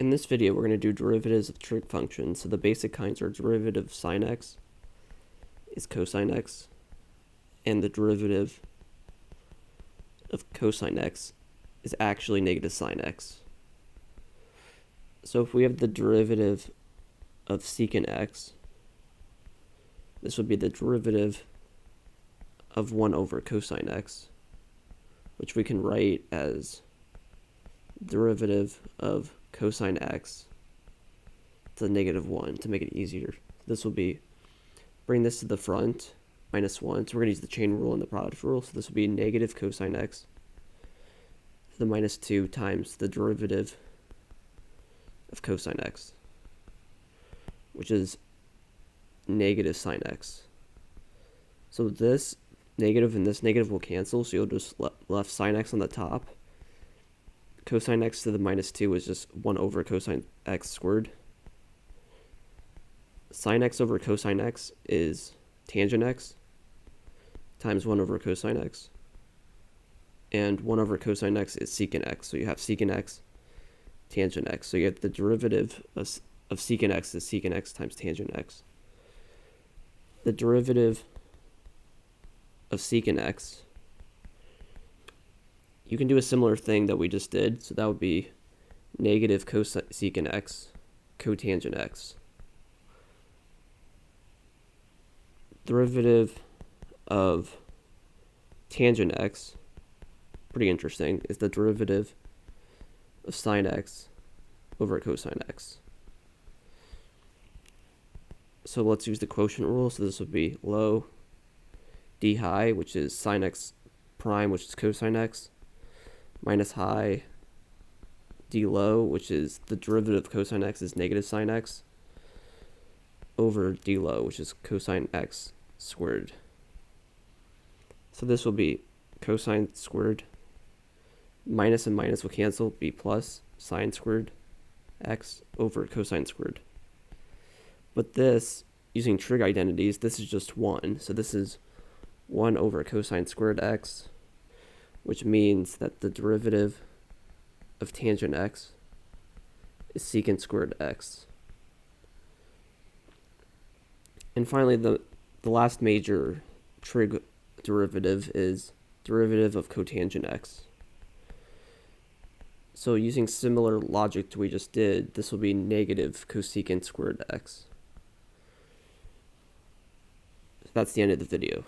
In this video, we're going to do derivatives of trig functions. So the basic kinds are derivative of sine x is cosine x, and the derivative of cosine x is actually negative sine x. So if we have the derivative of secant x, this would be the derivative of 1 over cosine x, which we can write as derivative of cosine x to the negative 1 to make it easier. This will be, bring this to the front, minus 1. So we're going to use the chain rule and the product rule. So this will be negative cosine x to the minus 2 times the derivative of cosine x, which is negative sine x. So this negative and this negative will cancel, so you'll just left sine x on the top. Cosine x to the minus 2 is just 1 over cosine x squared. Sine x over cosine x is tangent x times 1 over cosine x. And 1 over cosine x is secant x. So you have secant x, tangent x. So you get the derivative of secant x is secant x times tangent x. The derivative of secant x, you can do a similar thing that we just did. So that would be negative cosecant x cotangent x. Derivative of tangent x, pretty interesting, is the derivative of sine x over cosine x. So let's use the quotient rule. So this would be low d high, which is sine x prime, which is cosine x, minus high d low, which is the derivative of cosine x is negative sine x, over d low, which is cosine x squared. So this will be cosine squared, minus and minus will cancel, be plus sine squared x over cosine squared. But this, using trig identities, this is just 1. So this is 1 over cosine squared x, which means that the derivative of tangent x is secant squared x. And finally, the last major trig derivative is derivative of cotangent x. So using similar logic to what we just did, this will be negative cosecant squared x. So that's the end of the video.